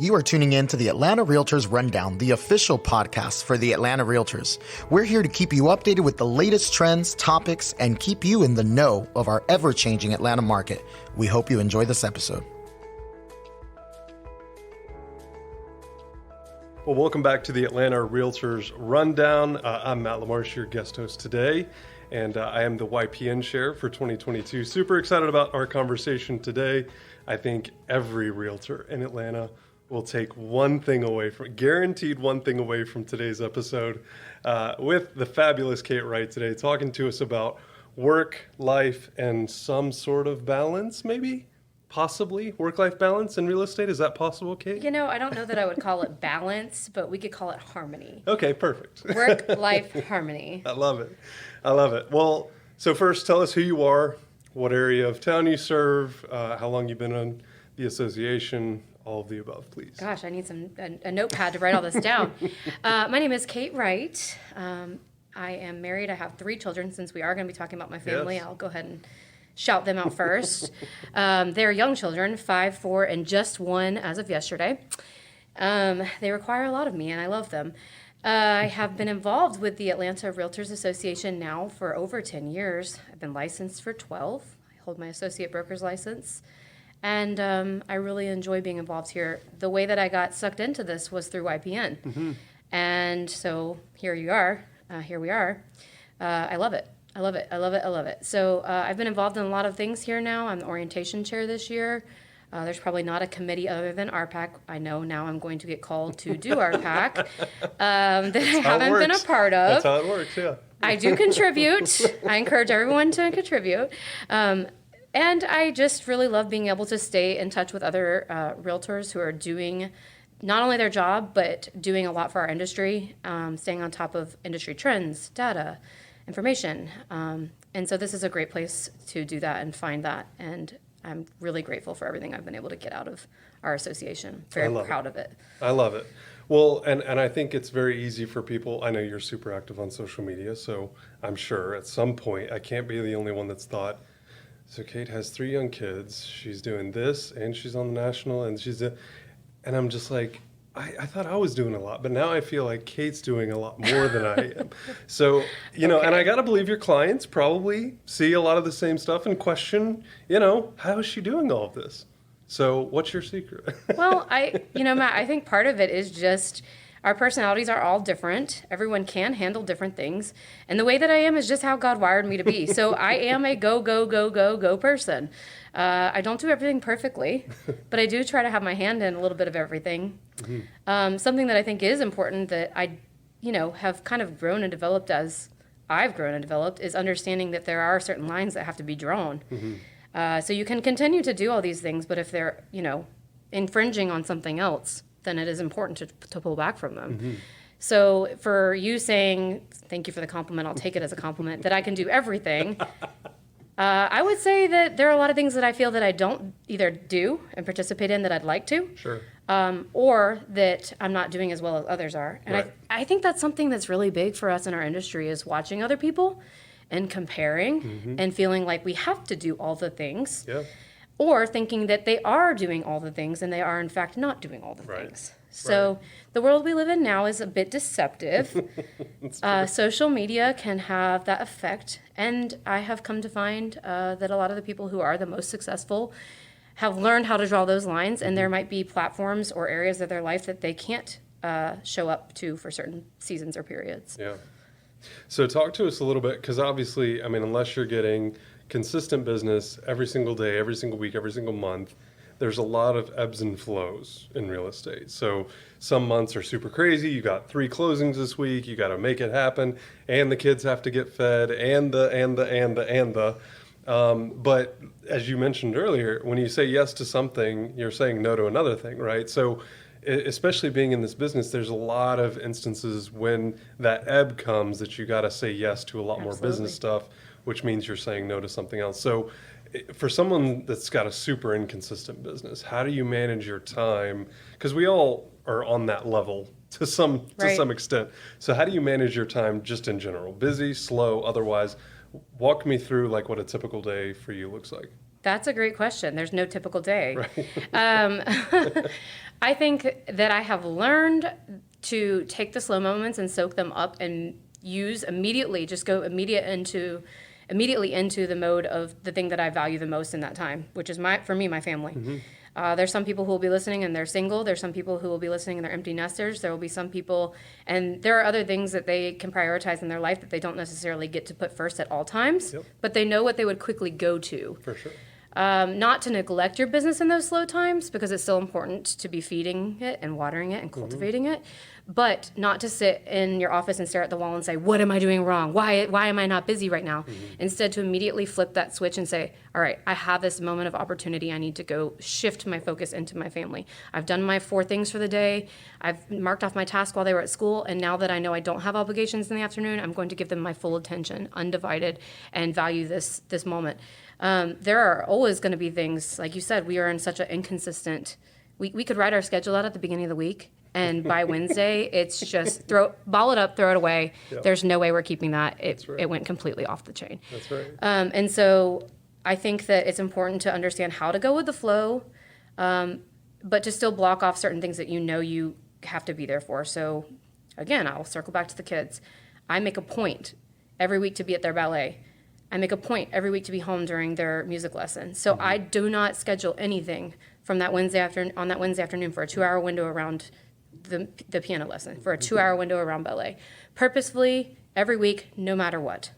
You are tuning in to the Atlanta Realtors Rundown, the official podcast for the Atlanta Realtors. We're here to keep you updated with the latest trends, topics, and keep you in the know of our ever-changing Atlanta market. We hope you enjoy this episode. Well, welcome back to the Atlanta Realtors Rundown. I'm Matt LaMarsh, your guest host today, and I am the YPN Chair for 2022. Super excited about our conversation today. I think every realtor in Atlanta will take guaranteed one thing away from today's episode with the fabulous Kate Wright today, talking to us about work, life, and some sort of balance, maybe? Possibly work-life balance in real estate. Is that possible, Kate? You know, I don't know that I would call it balance, but we could call it harmony. Okay, perfect. Work-life harmony. I love it. I love it. Well, so first, tell us who you are, what area of town you serve, how long you've been on the association, all of the above, please. Gosh, I need a notepad to write all this down. My name is Kate Wright. I am married. I have 3 children. Since we are going to be talking about my family, Yes. I'll go ahead and shout them out first. They're young children, 5, 4, and just 1 as of yesterday. They require a lot of me, and I love them. I have been involved with the Atlanta Realtors Association now for over 10 years. I've been licensed for 12. I hold my associate broker's license. And I really enjoy being involved here. The way that I got sucked into this was through YPN. Mm-hmm. And so here we are. I love it. I love it. So I've been involved in a lot of things here now. I'm the orientation chair this year. There's probably not a committee other than RPAC. I know now I'm going to get called to do RPAC that I haven't been a part of. That's how it works, yeah. I do contribute. I encourage everyone to contribute. And I just really love being able to stay in touch with other realtors who are doing not only their job, but doing a lot for our industry, staying on top of industry trends, data, information. And so this is a great place to do that and find that. And I'm really grateful for everything I've been able to get out of our association. Very proud of it. I love it. Well, and I think it's very easy for people. I know you're super active on social media, so I'm sure at some point I can't be the only one that's thought, so Kate has 3 young kids, she's doing this, and she's on the national, and and I'm just like, I thought I was doing a lot, but now I feel like Kate's doing a lot more than I am. So, and I got to believe your clients probably see a lot of the same stuff and question, how is she doing all of this? So what's your secret? Well, Matt, I think part of it is just our personalities are all different. Everyone can handle different things. And the way that I am is just how God wired me to be. So I am a go person. I don't do everything perfectly, but I do try to have my hand in a little bit of everything. Mm-hmm. Something that I think is important that I, have kind of grown and developed as I've grown and developed is understanding that there are certain lines that have to be drawn. Mm-hmm. So you can continue to do all these things, but if they're, infringing on something else, then it is important to pull back from them. Mm-hmm. So for you saying, thank you for the compliment, I'll take it as a compliment, that I can do everything, I would say that there are a lot of things that I feel that I don't either do and participate in that I'd like to, sure, or that I'm not doing as well as others are. And right. I think that's something that's really big for us in our industry is watching other people and comparing mm-hmm. and feeling like we have to do all the things. Yeah. Or thinking that they are doing all the things and they are in fact not doing all the things. So the world we live in now is a bit deceptive. Social media can have that effect. And I have come to find that a lot of the people who are the most successful have learned how to draw those lines. And there might be platforms or areas of their life that they can't show up to for certain seasons or periods. Yeah. So talk to us a little bit, because obviously, unless you're getting consistent business every single day, every single week, every single month, there's a lot of ebbs and flows in real estate. So some months are super crazy. You got 3 closings this week. You got to make it happen, and the kids have to get fed, and the. But as you mentioned earlier, when you say yes to something, you're saying no to another thing, right? So especially being in this business, there's a lot of instances when that ebb comes that you got to say yes to a lot more business stuff, which means you're saying no to something else. So for someone that's got a super inconsistent business, how do you manage your time? Because we all are on that level to some extent. So how do you manage your time just in general? Busy, slow, otherwise? Walk me through like what a typical day for you looks like. That's a great question. There's no typical day. Right. I think that I have learned to take the slow moments and soak them up and use immediately, just go immediately into the mode of the thing that I value the most in that time, which is for me, my family. Mm-hmm. There's some people who will be listening and they're single. There's some people who will be listening and they're empty nesters. There will be some people, and there are other things that they can prioritize in their life that they don't necessarily get to put first at all times, but they know what they would quickly go to. For sure. Not to neglect your business in those slow times, because it's still important to be feeding it and watering it and cultivating it, but not to sit in your office and stare at the wall and say, what am I doing wrong? Why am I not busy right now? Instead, to immediately flip that switch and say, all right, I have this moment of opportunity. I need to go shift my focus into my family. I've done my 4 things for the day. I've marked off my task while they were at school. And now that I know I don't have obligations in the afternoon, I'm going to give them my full attention, undivided, and value this moment. There are always going to be things, like you said, we are in such an inconsistent, we could write our schedule out at the beginning of the week, and by Wednesday, it's just ball it up, throw it away. Yep. There's no way we're keeping that. It went completely off the chain. That's right. And so I think that it's important to understand how to go with the flow, but to still block off certain things that you have to be there for. So again, I'll circle back to the kids. I make a point every week to be at their ballet. I make a point every week to be home during their music lesson. So I do not schedule anything from that Wednesday afternoon for a 2-hour window around the piano lesson, for a 2-hour window around ballet. Purposefully, every week, no matter what.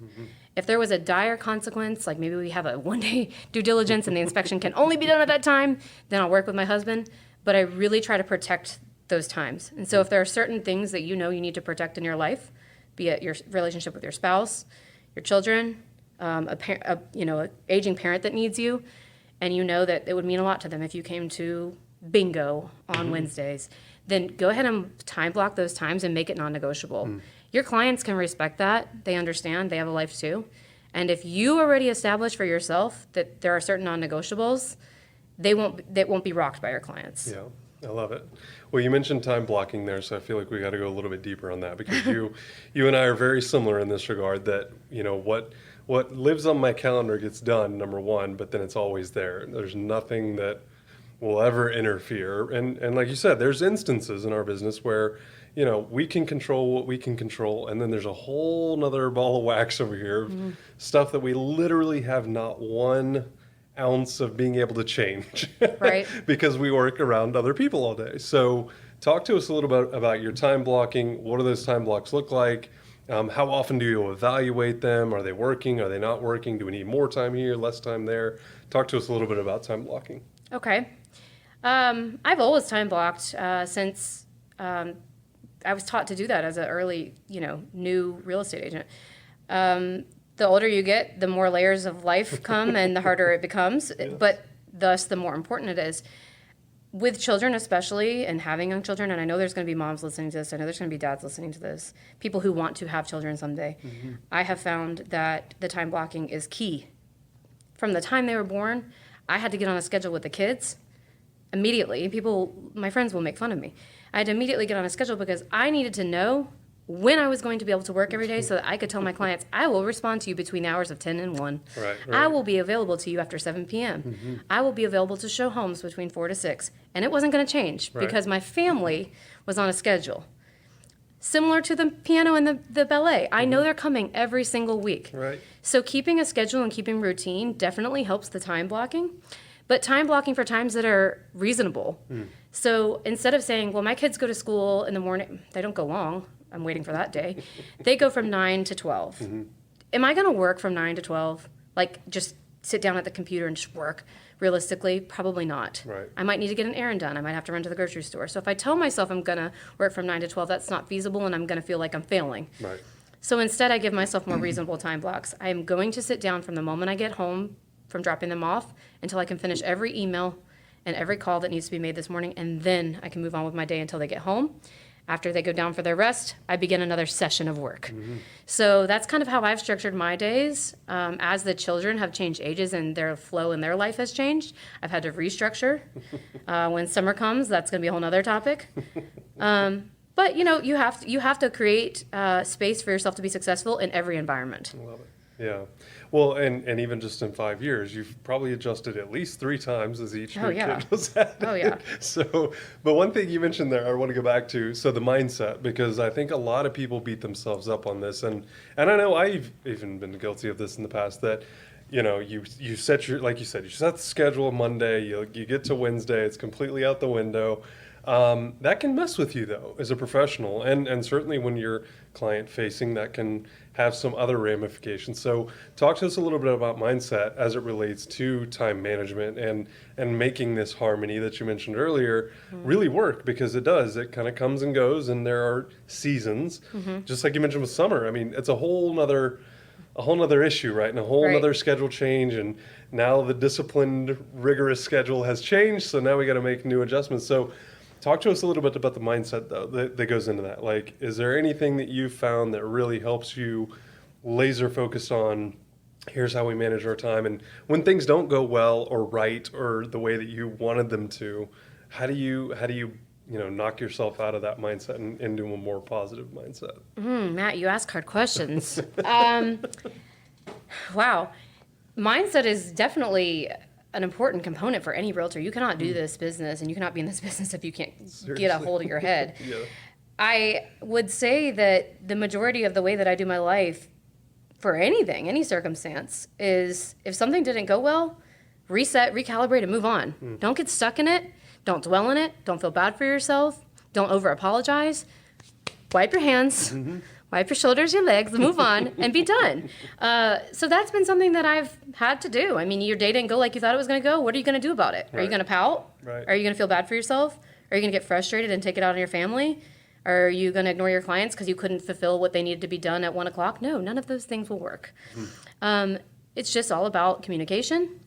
If there was a dire consequence, like maybe we have a 1-day due diligence and the inspection can only be done at that time, then I'll work with my husband. But I really try to protect those times. And so if there are certain things that you need to protect in your life, be it your relationship with your spouse, your children, an aging parent that needs you, and you know that it would mean a lot to them if you came to bingo on Wednesdays, then go ahead and time block those times and make it non-negotiable. Your clients can respect that. They understand. They have a life too. And if you already established for yourself that there are certain non-negotiables, they won't be rocked by your clients. Yeah, I love it. Well, you mentioned time blocking there, so I feel like we got to go a little bit deeper on that, because you and I are very similar in this regard, that, what lives on my calendar gets done, number one, but then it's always there. There's nothing that will ever interfere. And like you said, there's instances in our business where, we can control what we can control, and then there's a whole nother ball of wax over here, stuff that we literally have not 1 ounce of being able to change. Right. Because we work around other people all day. So talk to us a little bit about your time blocking. What do those time blocks look like? How often do you evaluate them? Are they working? Are they not working? Do we need more time here, less time there? Talk to us a little bit about time blocking. Okay. I've always time blocked since I was taught to do that as an early, new real estate agent. The older you get, the more layers of life come and the harder it becomes, but thus the more important it is. With children especially, and having young children, and I know there's going to be moms listening to this, I know there's going to be dads listening to this, people who want to have children someday, I have found that the time blocking is key. From the time they were born, I had to get on a schedule with the kids immediately. My friends will make fun of me. I had to immediately get on a schedule because I needed to know when I was going to be able to work every day so that I could tell my clients, I will respond to you between the hours of 10 and 1. Right. I will be available to you after 7 p.m. I will be available to show homes between 4 to 6. And it wasn't going to change because my family was on a schedule. Similar to the piano and the ballet. I know they're coming every single week. Right. So keeping a schedule and keeping routine definitely helps the time blocking. But time blocking for times that are reasonable. So instead of saying, well, my kids go to school in the morning, they don't go long. I'm waiting for that day. They go from 9 to 12. Am I going to work from 9 to 12? Like, just sit down at the computer and just work? Realistically, probably not. Right. I might need to get an errand done. I might have to run to the grocery store. So if I tell myself I'm going to work from 9 to 12, that's not feasible, and I'm going to feel like I'm failing. Right. So instead, I give myself more reasonable time blocks. I am going to sit down from the moment I get home from dropping them off until I can finish every email and every call that needs to be made this morning, and then I can move on with my day until they get home. After they go down for their rest, I begin another session of work. So that's kind of how I've structured my days. As the children have changed ages and their flow in their life has changed, I've had to restructure. When summer comes, that's going to be a whole other topic. But you have to create space for yourself to be successful in every environment. I love it. Yeah. Well, and even just in 5 years, you've probably adjusted at least 3 times as each new yeah. kid was added. Oh, yeah. So, but one thing you mentioned there, I want to go back to, so the mindset, because I think a lot of people beat themselves up on this. And I know I've even been guilty of this in the past, that, you set your, like you said, you set the schedule Monday, you get to Wednesday, it's completely out the window. That can mess with you, though, as a professional, and certainly when you're client facing, that can have some other ramifications. So talk to us a little bit about mindset as it relates to time management and making this harmony that you mentioned earlier really work, because it does. It kind of comes and goes, and there are seasons, just like you mentioned with summer. I mean, it's a whole nother issue, right? And a whole nother schedule change. And now the disciplined, rigorous schedule has changed. So now we got to make new adjustments. So talk to us a little bit about the mindset, though, that goes into that. Like, is there anything that you've found that really helps you laser focus on, here's how we manage our time? And when things don't go well or right or the way that you wanted them to, how do you knock yourself out of that mindset and into a more positive mindset? Matt, you ask hard questions. Wow. Mindset is definitely an important component for any realtor. You cannot do this business, and you cannot be in this business if you can't get a hold of your head. Yeah. I would say that the majority of the way that I do my life for anything, any circumstance, is if something didn't go well, reset, recalibrate, and move on. Don't get stuck in it. Don't dwell in it. Don't feel bad for yourself. Don't over-apologize. Wipe your hands. Wipe your shoulders, your legs, move on, and be done. So that's been something that I've had to do. I mean, your day didn't go like you thought it was going to go. What are you going to do about it? Are you going to pout? Right. Are you going to feel bad for yourself? Are you going to get frustrated and take it out on your family? Are you going to ignore your clients because you couldn't fulfill what they needed to be done at 1 o'clock? No, none of those things will work. It's just all about communication,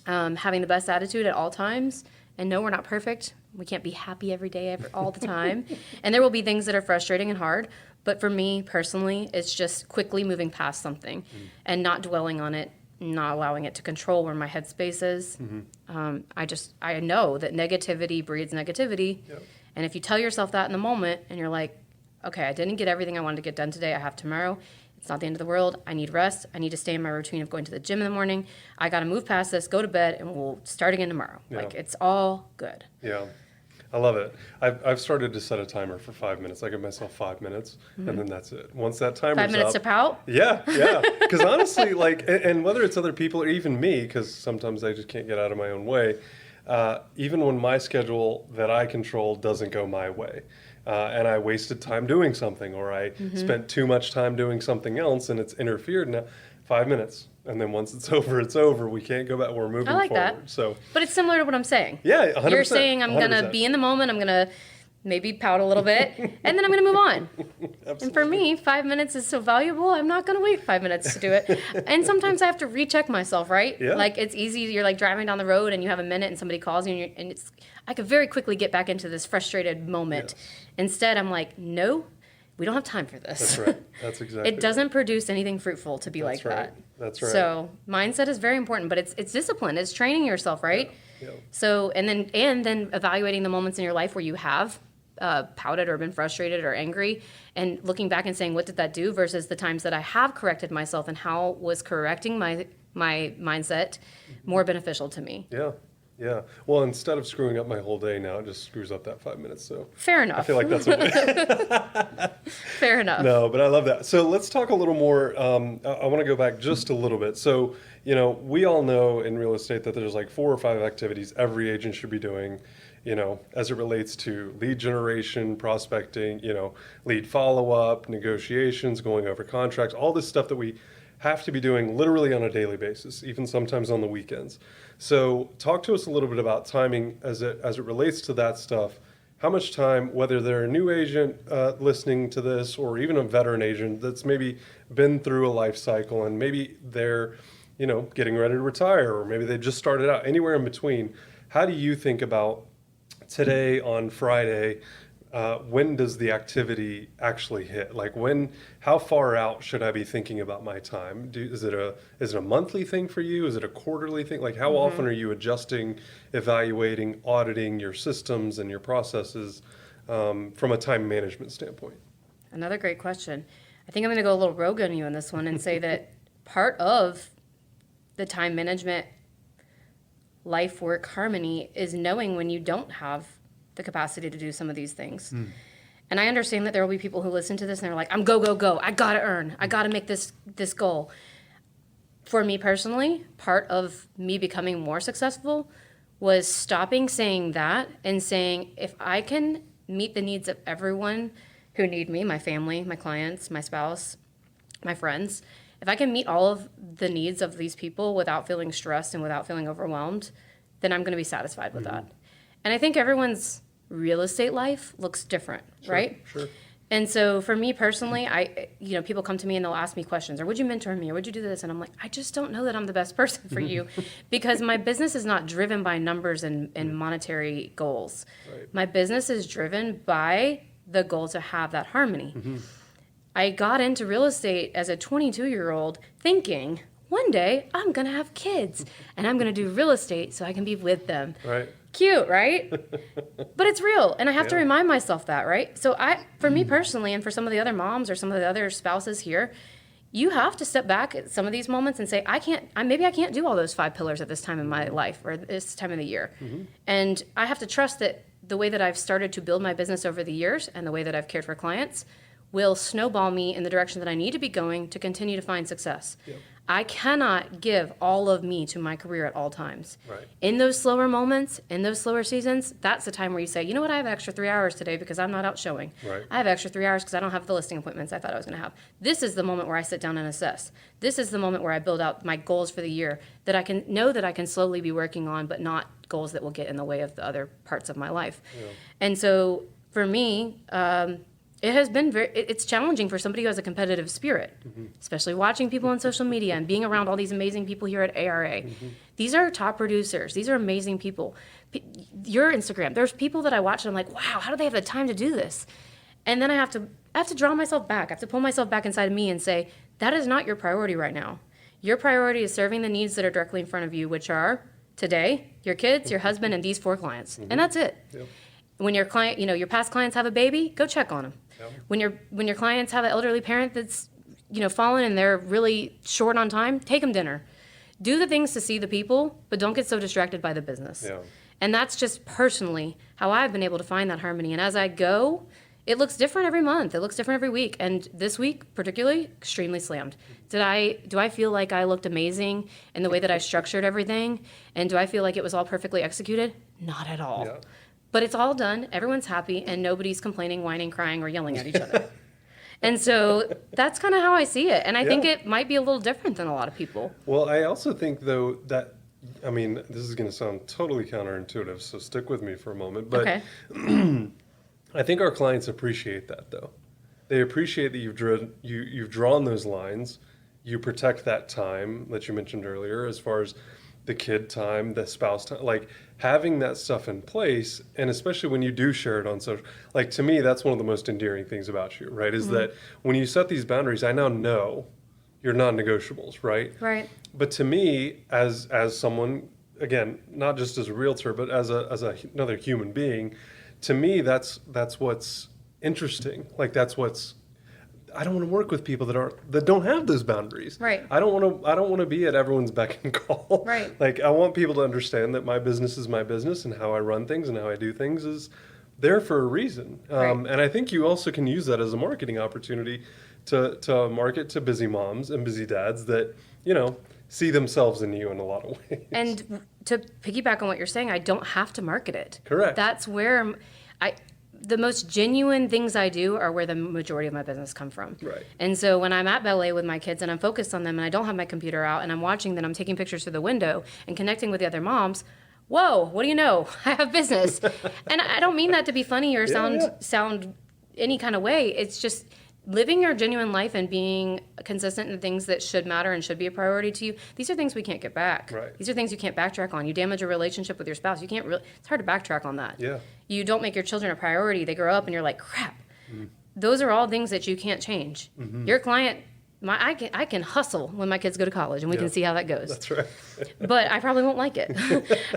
having the best attitude at all times. And no, we're not perfect. We can't be happy every day, all the time. And there will be things that are frustrating and hard. But for me personally, it's just quickly moving past something and not dwelling on it, not allowing it to control where my headspace is. I know that negativity breeds negativity. Yep. And if you tell yourself that in the moment and you're like, okay, I didn't get everything I wanted to get done today. I have tomorrow. It's not the end of the world. I need rest. I need to stay in my routine of going to the gym in the morning. I got to move past this, go to bed, and we'll start again tomorrow. Yeah. Like, it's all good. Yeah. I love it. I've started to set a timer for 5 minutes. I give myself 5 minutes, and then that's it. Once that timer's 5 minutes up, to pout? Yeah. Because honestly, and whether it's other people or even me, because sometimes I just can't get out of my own way, even when my schedule that I control doesn't go my way, and I wasted time doing something, or I spent too much time doing something else, and it's interfered. Now, 5 minutes. And then once it's over, it's over. We can't go back. We're moving I like forward. that. So, but it's similar to what I'm saying. Yeah, 100%. You're saying I'm going to be in the moment. I'm going to maybe pout a little bit, and then I'm going to move on. Absolutely. And for me, 5 minutes is so valuable. I'm not going to wait 5 minutes to do it. And sometimes I have to recheck myself, right? Yeah. Like, it's easy. You're like driving down the road and you have a minute and somebody calls you, and I could very quickly get back into this frustrated moment. Yes. Instead, I'm like, no, we don't have time for this. That's right. That's exactly It doesn't produce anything fruitful to be That's like right. that. That's right. So mindset is very important, but it's discipline. It's training yourself, right? Yeah. So and then evaluating the moments in your life where you have pouted or been frustrated or angry, and looking back and saying, what did that do versus the times that I have corrected myself, and how was correcting my mindset more beneficial to me? Yeah. Yeah. Well, instead of screwing up my whole day now, it just screws up that 5 minutes. So Fair enough. I feel like that's okay. Fair enough. No, but I love that. So let's talk a little more. I want to go back just a little bit. So, we all know in real estate that there's like 4 or 5 activities every agent should be doing, as it relates to lead generation, prospecting, lead follow-up, negotiations, going over contracts, all this stuff that we have to be doing literally on a daily basis, even sometimes on the weekends. So talk to us a little bit about timing as it relates to that stuff. How much time, whether they're a new agent listening to this, or even a veteran agent that's maybe been through a life cycle, and maybe they're, getting ready to retire, or maybe they just started out, anywhere in between. How do you think about today on Friday? When does the activity actually hit? Like how far out should I be thinking about my time? Is it a monthly thing for you? Is it a quarterly thing? Like how often are you adjusting, evaluating, auditing your systems and your processes from a time management standpoint? Another great question. I think I'm going to go a little rogue on you on this one and say that part of the time management, life work harmony is knowing when you don't have the capacity to do some of these things. And I understand that there will be people who listen to this and they're like, I'm go, go, go. I got to earn. I got to make this goal. For me personally, part of me becoming more successful was stopping saying that and saying, if I can meet the needs of everyone who need me, my family, my clients, my spouse, my friends, if I can meet all of the needs of these people without feeling stressed and without feeling overwhelmed, then I'm going to be satisfied with that. And I think everyone's real estate life looks different, right? Sure. And so for me personally, people come to me and they'll ask me questions, or would you mentor me, or would you do this? And I'm like, I just don't know that I'm the best person for you because my business is not driven by numbers and monetary goals. Right. My business is driven by the goal to have that harmony. I got into real estate as a 22-year-old thinking, one day I'm going to have kids and I'm going to do real estate so I can be with them. Right. Cute, right? But it's real, and I have to remind myself that, right? So for me personally, and for some of the other moms or some of the other spouses here, you have to step back at some of these moments and say, maybe I can't do all those 5 pillars at this time in my life or this time of the year. And I have to trust that the way that I've started to build my business over the years and the way that I've cared for clients will snowball me in the direction that I need to be going to continue to find success. Yep. I cannot give all of me to my career at all times. Right. In those slower moments, in those slower seasons, that's the time where you say, you know what, I have extra 3 hours today because I'm not out showing. Right. I have extra 3 hours because I don't have the listing appointments I thought I was going to have. This is the moment where I sit down and assess. This is the moment where I build out my goals for the year that I can know that I can slowly be working on, but not goals that will get in the way of the other parts of my life. Yeah. And so for me, it has been it's challenging for somebody who has a competitive spirit, especially watching people on social media and being around all these amazing people here at ARA. These are top producers. These are amazing people. Your Instagram, there's people that I watch and I'm like, wow, how do they have the time to do this? And then I have to draw myself back. I have to pull myself back inside of me and say, that is not your priority right now. Your priority is serving the needs that are directly in front of you, which are today, your kids, your husband, and these 4 clients. And that's it. Yep. When your client, your past clients have a baby, go check on them. Yep. When your clients have an elderly parent that's, fallen and they're really short on time, take them dinner. Do the things to see the people, but don't get so distracted by the business. Yeah. And that's just personally how I've been able to find that harmony. And as I go, it looks different every month. It looks different every week. And this week, particularly, extremely slammed. Do I feel like I looked amazing in the way that I structured everything? And do I feel like it was all perfectly executed? Not at all. Yeah. But it's all done, everyone's happy, and nobody's complaining, whining, crying, or yelling at each other. And so that's kind of how I see it. And I think it might be a little different than a lot of people. Well, I also think, though, that, this is going to sound totally counterintuitive, so stick with me for a moment. But Okay. I think our clients appreciate that, though. They appreciate that you've drawn those lines. You protect that time that you mentioned earlier as far as the kid time, the spouse time, like having that stuff in place, and especially when you do share it on social, like to me, that's one of the most endearing things about you, right? Is that when you set these boundaries, I now know your non-negotiables, right? Right. But to me, as someone, again, not just as a realtor, but as another human being, to me, that's what's interesting. Like that's what's, I don't want to work with people that don't have those boundaries. Right. I don't want to be at everyone's beck and call. Right. Like I want people to understand that my business is my business and how I run things and how I do things is there for a reason. Right. And I think you also can use that as a marketing opportunity to market to busy moms and busy dads that, see themselves in you in a lot of ways. And to piggyback on what you're saying, I don't have to market it. Correct. That's where the most genuine things I do are where the majority of my business come from. Right. And so when I'm at ballet with my kids and I'm focused on them and I don't have my computer out and I'm watching them, I'm taking pictures through the window and connecting with the other moms, whoa, what do you know? I have business. And I don't mean that to be funny or sound any kind of way. It's just living your genuine life and being consistent in things that should matter and should be a priority to you. These are things we can't get back. Right. These are things you can't backtrack on. You damage a relationship with your spouse. You can't it's hard to backtrack on that. Yeah. You don't make your children a priority. They grow up and you're like, crap. Those are all things that you can't change. Your client, I can hustle when my kids go to college and we can see how that goes. That's right. But I probably won't like it.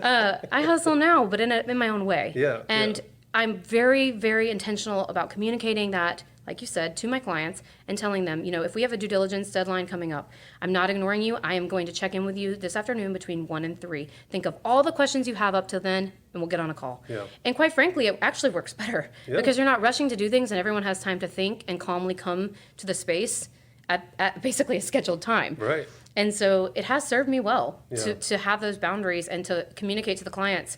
I hustle now, but in my own way. Yeah. And I'm very, very intentional about communicating that like you said, to my clients and telling them, if we have a due diligence deadline coming up, I'm not ignoring you. I am going to check in with you this afternoon between 1 and 3. Think of all the questions you have up to then, and we'll get on a call. Yeah. And quite frankly, it actually works better because you're not rushing to do things and everyone has time to think and calmly come to the space at basically a scheduled time. Right. And so it has served me well to have those boundaries and to communicate to the clients,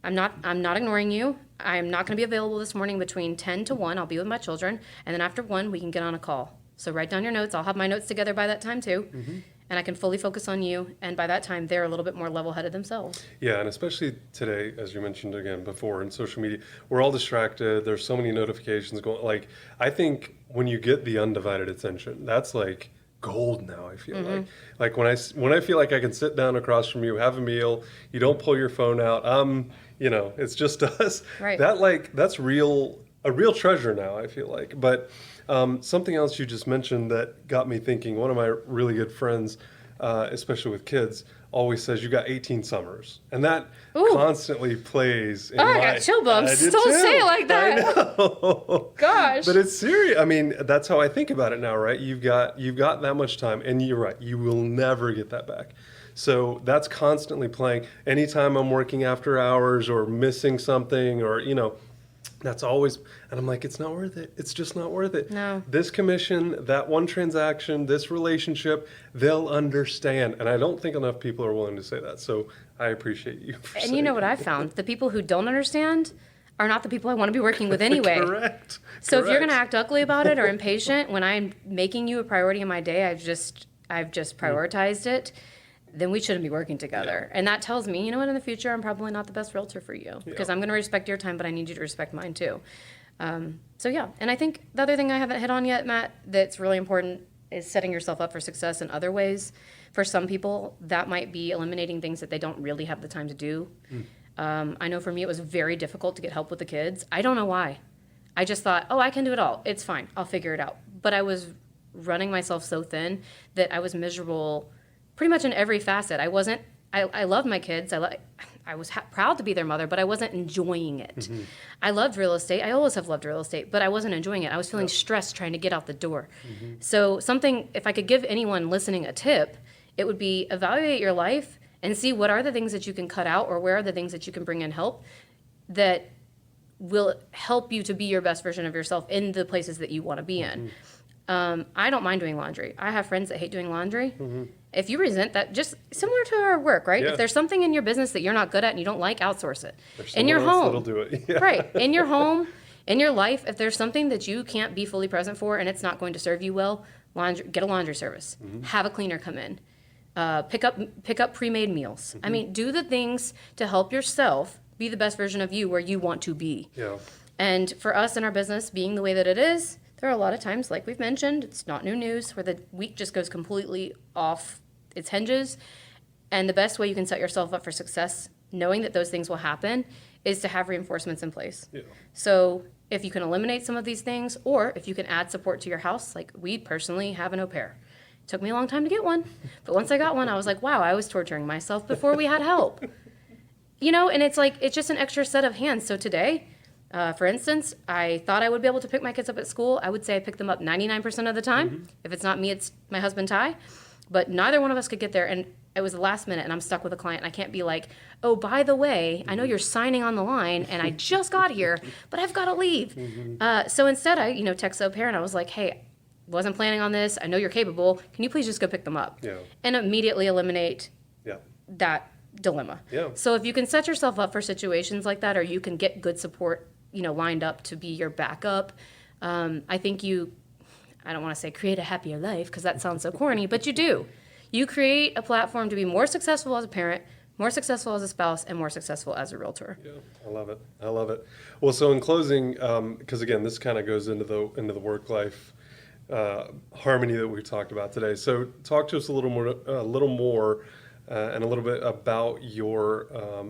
I'm not ignoring you. I'm not going to be available this morning between 10 to 1. I'll be with my children. And then after 1, we can get on a call. So write down your notes. I'll have my notes together by that time too. Mm-hmm. And I can fully focus on you. And by that time, they're a little bit more level-headed themselves. Yeah, and especially today, as you mentioned again before, in social media, we're all distracted. There's so many notifications going. Like, I think when you get the undivided attention, that's like gold now, I feel like when I feel like I can sit down across from you, have a meal, you don't pull your phone out, it's just us. Right. That's a real treasure now, I feel like. But something else you just mentioned that got me thinking, one of my really good friends, especially with kids, always says you got 18 summers, and that constantly plays in I got chill bumps. Don't say it like that. I know. Gosh. But it's serious. I mean, that's how I think about it now, right? You've got that much time, and you're right. You will never get that back. So that's constantly playing. Anytime I'm working after hours or missing something, or that's always, and I'm like, it's not worth it. It's just not worth it. No. This commission, that one transaction, this relationship, they'll understand. And I don't think enough people are willing to say that. So I appreciate you for saying And you know what that. I've found? The people who don't understand are not the people I want to be working with anyway. Correct. So if you're going to act ugly about it or impatient when I'm making you a priority in my day, I've just prioritized it, then we shouldn't be working together. And that tells me, in the future, I'm probably not the best realtor for you because I'm going to respect your time, but I need you to respect mine too. And I think the other thing I haven't hit on yet, Matt, that's really important is setting yourself up for success in other ways. For some people, that might be eliminating things that they don't really have the time to do. I know for me, it was very difficult to get help with the kids. I don't know why. I just thought, I can do it all. It's fine. I'll figure it out. But I was running myself so thin that I was miserable pretty much in every facet. I loved my kids. I was proud to be their mother, but I wasn't enjoying it. Mm-hmm. I loved real estate. I always have loved real estate, but I wasn't enjoying it. I was feeling stressed trying to get out the door. Mm-hmm. So if I could give anyone listening a tip, it would be evaluate your life and see what are the things that you can cut out or where are the things that you can bring in help that will help you to be your best version of yourself in the places that you want to be in. I don't mind doing laundry. I have friends that hate doing laundry. Mm-hmm. If you resent that, just similar to our work, right? Yeah. If there's something in your business that you're not good at and you don't like, outsource it. In your home. That'll do it. Yeah. Right. In your home, in your life, if there's something that you can't be fully present for and it's not going to serve you well, get a laundry service. Mm-hmm. Have a cleaner come in. Pick up pre-made meals. Mm-hmm. I mean, do the things to help yourself be the best version of you where you want to be. Yeah. And for us in our business, being the way that it is, there are a lot of times, like we've mentioned, it's not new news, where the week just goes completely off its hinges. And the best way you can set yourself up for success, knowing that those things will happen, is to have reinforcements in place. Yeah. So if you can eliminate some of these things, or if you can add support to your house, like we personally have an au pair. It took me a long time to get one, but once I got one, I was like, wow, I was torturing myself before we had help. And it's just an extra set of hands. So today, for instance, I thought I would be able to pick my kids up at school. I would say I pick them up 99% of the time. Mm-hmm. If it's not me, it's my husband, Ty. But neither one of us could get there, and it was the last minute, and I'm stuck with a client, and I can't be like, oh, by the way, I know you're signing on the line, and I just got here, but I've got to leave. Mm-hmm. So instead, I text the au pair, and I was like, hey, wasn't planning on this. I know you're capable. Can you please just go pick them up? Yeah. And immediately eliminate that dilemma. Yeah. So if you can set yourself up for situations like that, or you can get good support lined up to be your backup. I think I don't want to say create a happier life because that sounds so corny, but you do. You create a platform to be more successful as a parent, more successful as a spouse, and more successful as a realtor. Yeah, I love it. Well, so in closing, because again, this kind of goes into the work-life harmony that we've talked about today. So talk to us a little more. And a little bit about your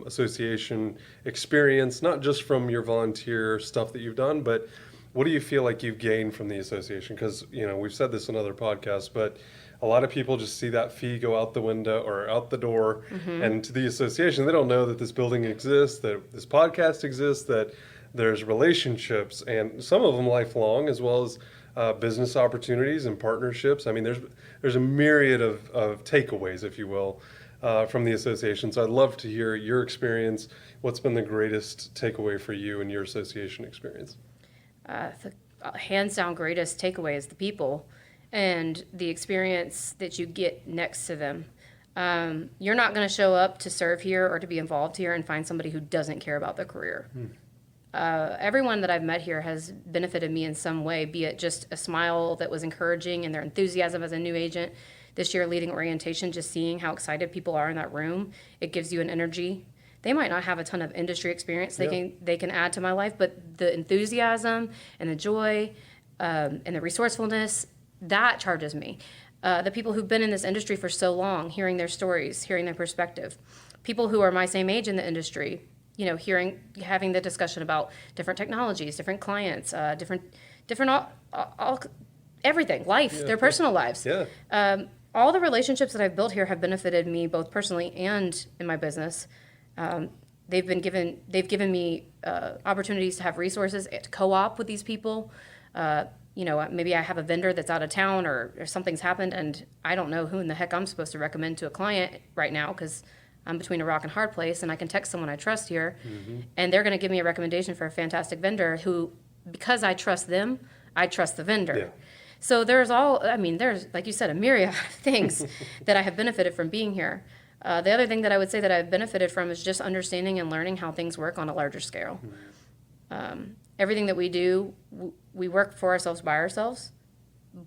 association experience, not just from your volunteer stuff that you've done, but what do you feel like you've gained from the association? Because, we've said this in other podcasts, but a lot of people just see that fee go out the window or out the door, mm-hmm. and to the association, they don't know that this building exists, that this podcast exists, that there's relationships, and some of them lifelong, as well as business opportunities and partnerships. I mean, there's a myriad of takeaways, if you will, from the association. So I'd love to hear your experience. What's been the greatest takeaway for you in your association experience? The hands down greatest takeaway is the people and the experience that you get next to them. You're not going to show up to serve here or to be involved here and find somebody who doesn't care about their career. Everyone that I've met here has benefited me in some way, be it just a smile that was encouraging and their enthusiasm as a new agent. This year leading orientation, just seeing how excited people are in that room, it gives you an energy. They might not have a ton of industry experience they can add to my life, but the enthusiasm and the joy and the resourcefulness, that charges me. The people who've been in this industry for so long, hearing their stories, hearing their perspective. People who are my same age in the industry, having the discussion about different technologies, different clients, different everything, life, their personal lives. Yeah. All the relationships that I've built here have benefited me both personally and in my business. They've given me opportunities to have resources to co-op with these people. Maybe I have a vendor that's out of town or something's happened and I don't know who in the heck I'm supposed to recommend to a client right now because I'm between a rock and hard place, and I can text someone I trust here, and they're going to give me a recommendation for a fantastic vendor who, because I trust them, I trust the vendor. Yeah. So there's, like you said, a myriad of things that I have benefited from being here. The other thing that I would say that I've benefited from is just understanding and learning how things work on a larger scale. Everything that we do, we work for ourselves by ourselves,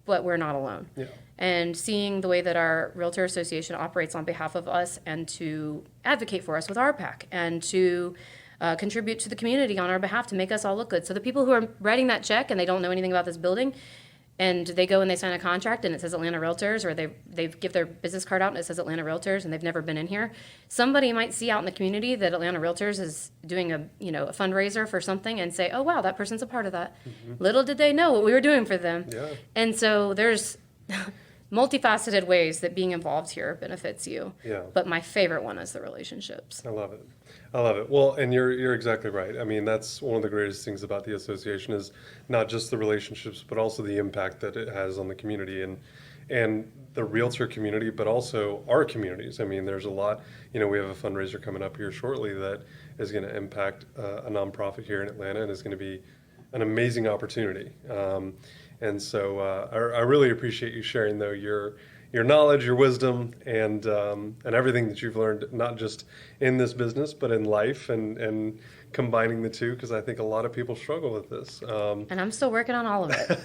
but we're not alone. Yeah. And seeing the way that our Realtor Association operates on behalf of us and to advocate for us with our PAC and to contribute to the community on our behalf to make us all look good. So the people who are writing that check and they don't know anything about this building, and they go and they sign a contract and it says Atlanta Realtors, or they give their business card out and it says Atlanta Realtors and they've never been in here. Somebody might see out in the community that Atlanta Realtors is doing a fundraiser for something and say, oh wow, that person's a part of that. Little did they know what we were doing for them. Yeah. And so there's multifaceted ways that being involved here benefits you. Yeah. But my favorite one is the relationships. I love it. Well, and you're exactly right. I mean, that's one of the greatest things about the association is not just the relationships, but also the impact that it has on the community and the realtor community, but also our communities. I mean, there's a lot, we have a fundraiser coming up here shortly that is going to impact a nonprofit here in Atlanta and is going to be an amazing opportunity. And so I really appreciate you sharing, though, your knowledge, your wisdom, and everything that you've learned, not just in this business, but in life, and combining the two, because I think a lot of people struggle with this. And I'm still working on all of it.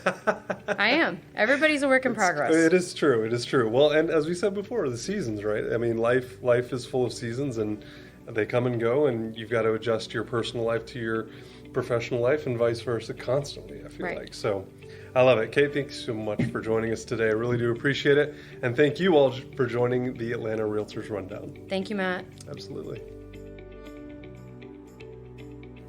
I am. Everybody's a work in progress. It is true. Well, and as we said before, the seasons, right? I mean, life is full of seasons, and they come and go, and you've got to adjust your personal life to your professional life and vice versa constantly, I feel like. So I love it. Kate, thanks so much for joining us today. I really do appreciate it. And thank you all for joining the Atlanta Realtors Rundown. Thank you, Matt. Absolutely.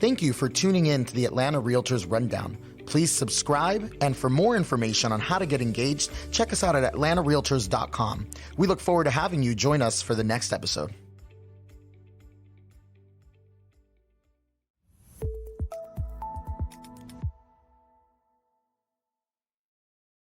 Thank you for tuning in to the Atlanta Realtors Rundown. Please subscribe, and for more information on how to get engaged, check us out at atlantarealtors.com. We look forward to having you join us for the next episode.